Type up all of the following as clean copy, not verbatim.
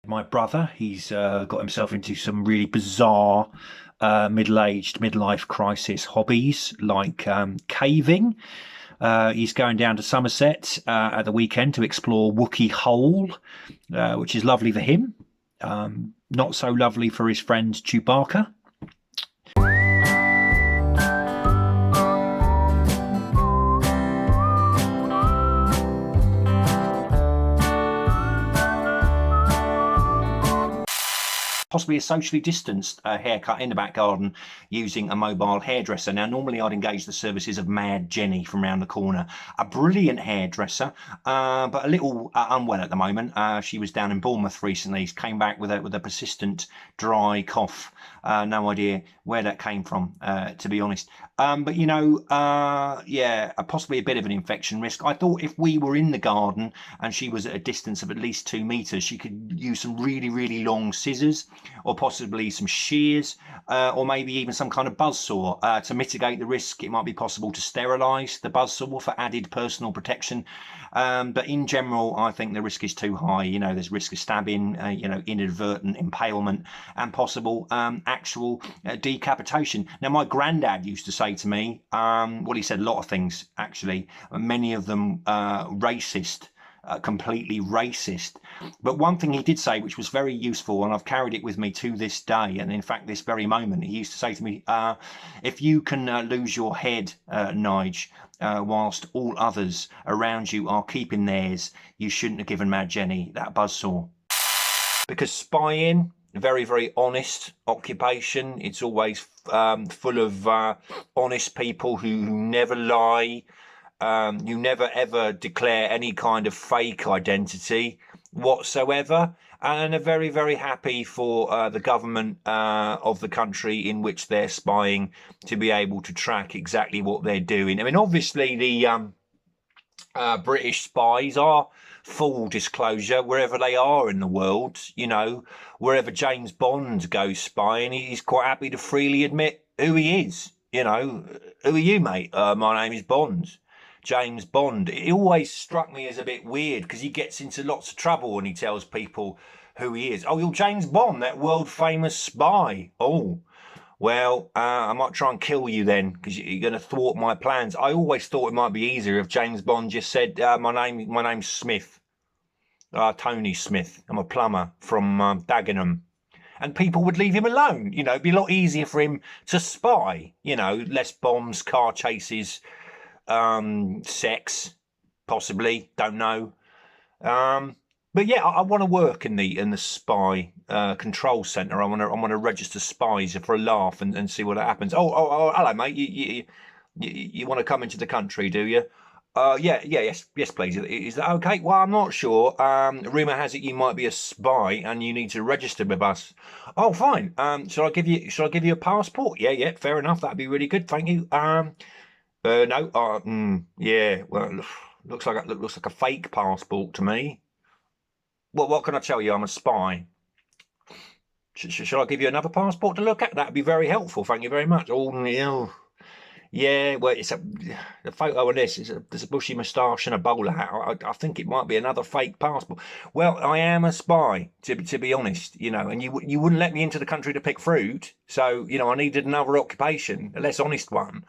My brother, he's got himself into some really bizarre middle-aged midlife crisis hobbies like caving. He's going down to Somerset at the weekend to explore Wookey Hole, which is lovely for him. Not so lovely for his friend Chewbacca. Possibly a socially distanced haircut in the back garden using a mobile hairdresser. Now, normally I'd engage the services of Mad Jenny from round the corner, a brilliant hairdresser, but a little unwell at the moment. She was down in Bournemouth recently. She came back with a persistent dry cough. No idea where that came from, to be honest. But you know, yeah, possibly a bit of an infection risk. I thought if we were in the garden and she was at a distance of at least 2 meters, she could use some really long scissors, or possibly some shears, or maybe even some kind of buzzsaw to mitigate the risk. It might be possible to sterilise the buzzsaw for added personal protection. But in general, I think the risk is too high. You know, there's risk of stabbing, you know, inadvertent impalement, and possible actual decapitation. Now, my granddad used to say to me, well, he said a lot of things, actually, many of them racist. Completely racist. But one thing he did say, which was very useful, and I've carried it with me to this day, and in fact this very moment, he used to say to me, if you can lose your head, Nige, whilst all others around you are keeping theirs, you shouldn't have given Mad Jenny that buzzsaw. Because spying, very honest occupation. It's always full of honest people who never lie. You never ever declare any kind of fake identity whatsoever, and are very happy for the government of the country in which they're spying to be able to track exactly what they're doing. I mean, obviously the British spies are, full disclosure, wherever they are in the world. You know, wherever James Bond goes spying, he's quite happy to freely admit who he is. You know, who are you, mate? My name is Bond. James Bond. It always struck me as a bit weird because he gets into lots of trouble when he tells people who he is. Oh, you're James Bond, that world famous spy. Oh, well, I might try and kill you then because you're going to thwart my plans. I always thought it might be easier if James Bond just said, my name's Smith, Tony Smith. I'm a plumber from Dagenham. And people would leave him alone. You know, it'd be a lot easier for him to spy. You know, less bombs, car chases, sex, possibly, don't know. But yeah, I want to work in the spy control centre. I want to register spies for a laugh and see what happens. Oh, hello, mate. You want to come into the country, do you? Yes, please. Is that okay? Well, I'm not sure. Rumour has it you might be a spy and you need to register with us. Oh, fine. Shall I give you a passport? Yeah, fair enough. That'd be really good. Thank you. No. Yeah. Well, looks like a fake passport to me. Well, what can I tell you? I'm a spy. Shall I give you another passport to look at? That'd be very helpful. Thank you very much. Oh, no. Yeah, well, the photo of this there's a bushy moustache and a bowler hat. I think it might be another fake passport. Well, I am a spy, to be honest, you know, and you wouldn't let me into the country to pick fruit. So, you know, I needed another occupation, a less honest one.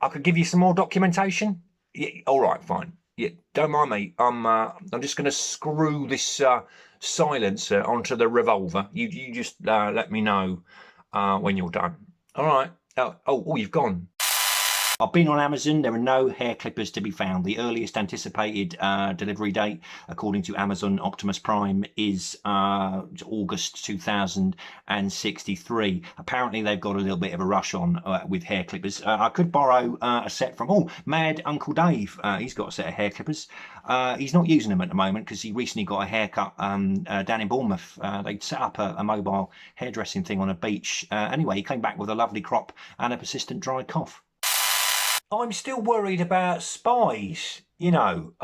I could give you some more documentation. Yeah, all right, fine. Yeah, don't mind me. I'm just going to screw this silencer onto the revolver. You just let me know when you're done. All right. Oh, you've gone. I've been on Amazon. There are no hair clippers to be found. The earliest anticipated delivery date, according to Amazon Optimus Prime, is August 2063. Apparently, they've got a little bit of a rush on with hair clippers. I could borrow a set from, Mad Uncle Dave. He's got a set of hair clippers. He's not using them at the moment because he recently got a haircut down in Bournemouth. They'd set up a mobile hairdressing thing on a beach. Anyway, he came back with a lovely crop and a persistent dry cough. I'm still worried about spies. You know,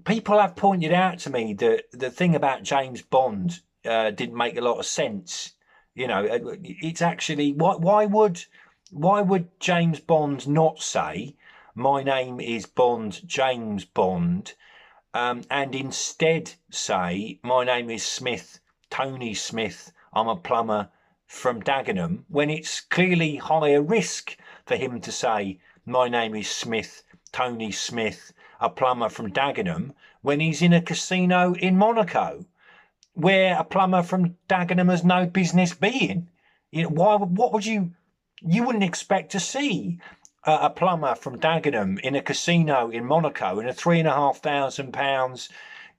people have pointed out to me that the thing about James Bond didn't make a lot of sense. You know, it's actually why would James Bond not say, my name is Bond, James Bond, and instead say, my name is Smith, Tony Smith, I'm a plumber from Dagenham, when it's clearly higher risk for him to say, my name is Smith, Tony Smith, a plumber from Dagenham, when he's in a casino in Monaco, where a plumber from Dagenham has no business being. You know, what would you wouldn't expect to see a plumber from Dagenham in a casino in Monaco in a £3,500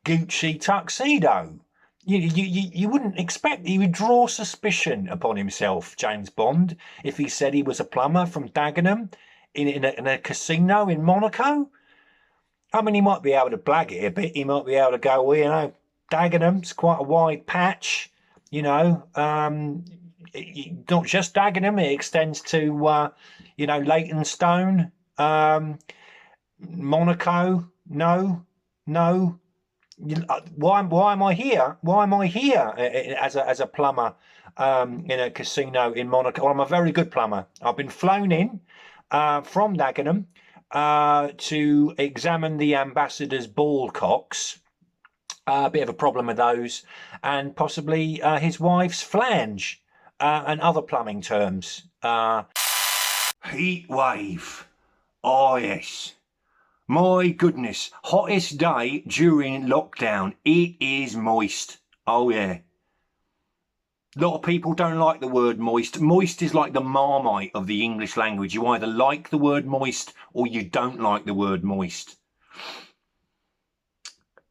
Gucci tuxedo. You wouldn't expect. He would draw suspicion upon himself, James Bond, if he said he was a plumber from Dagenham in a casino in Monaco. I mean, he might be able to blag it a bit. He might be able to go, well, you know, Dagenham's quite a wide patch, you know. Not just Dagenham, it extends to, you know, Leytonstone, Monaco. No. Why am I here? Why am I here as a plumber in a casino in Monaco? Well, I'm a very good plumber. I've been flown in from Dagenham to examine the ambassador's ball cocks. A bit of a problem with those, and possibly his wife's flange, and other plumbing terms. Heat wave. Oh yes. My goodness, hottest day during lockdown. It is moist. Oh yeah. A lot of people don't like the word moist. Moist is like the Marmite of the English language. You either like the word moist or you don't like the word moist.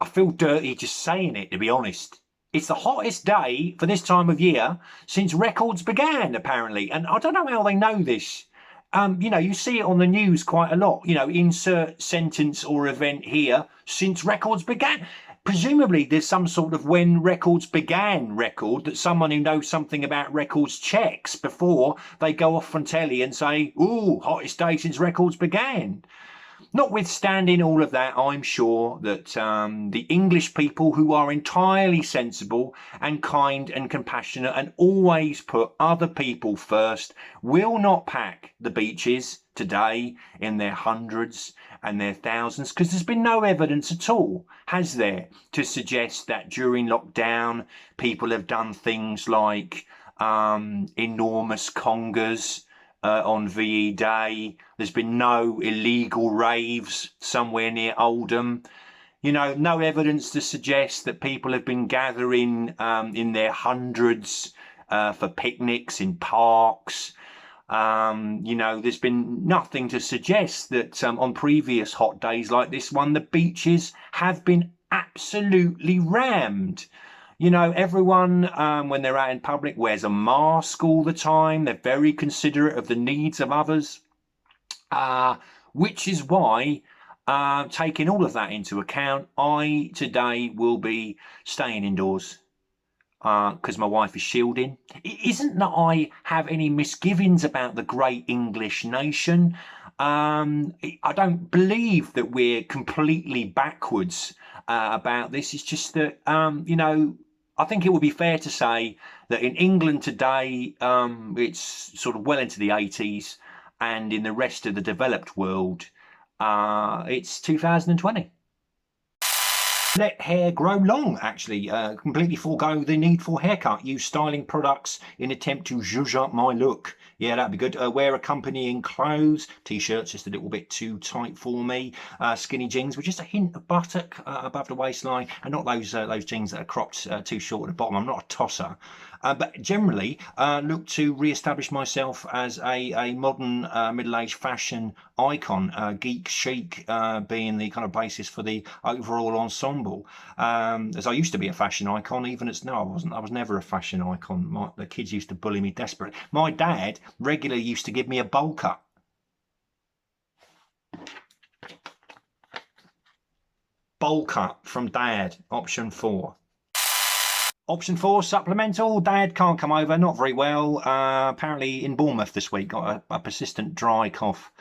I feel dirty just saying it, to be honest. It's the hottest day for this time of year since records began, apparently. And I don't know how they know this. You know, you see it on the news quite a lot. You know, insert sentence or event here, since records began. Presumably there's some sort of when records began record that someone who knows something about records checks before they go off on telly and say, ooh, hottest day since records began. Notwithstanding all of that, I'm sure that the English people, who are entirely sensible and kind and compassionate and always put other people first, will not pack the beaches today in their hundreds and their thousands, because there's been no evidence at all, has there, to suggest that during lockdown people have done things like enormous congas on VE Day. There's been no illegal raves somewhere near Oldham. You know, no evidence to suggest that people have been gathering in their hundreds for picnics in parks. You know, there's been nothing to suggest that on previous hot days like this one, the beaches have been absolutely rammed. You know, everyone, when they're out in public, wears a mask all the time. They're very considerate of the needs of others, which is why, taking all of that into account, I today will be staying indoors because my wife is shielding. It isn't that I have any misgivings about the great English nation. I don't believe that we're completely backwards about this. It's just that, you know, I think it would be fair to say that in England today, it's sort of well into the 80s, and in the rest of the developed world, it's 2020. Let hair grow long, actually. Completely forego the need for haircut. Use styling products in attempt to zhuzh up my look. Yeah, that'd be good. Wear accompanying clothes. T-shirts just a little bit too tight for me. Skinny jeans with just a hint of buttock above the waistline, and not those jeans that are cropped too short at the bottom. I'm not a tosser. But generally, look to re-establish myself as a modern middle-aged fashion icon, geek chic being the kind of basis for the overall ensemble. As I used to be a fashion icon, even as no, I wasn't. I was never a fashion icon. The kids used to bully me desperately. My dad regularly used to give me a bowl cut. Bowl cut from Dad, option 4. Option 4, supplemental. Dad can't come over, not very well. Apparently in Bournemouth this week, got a persistent dry cough.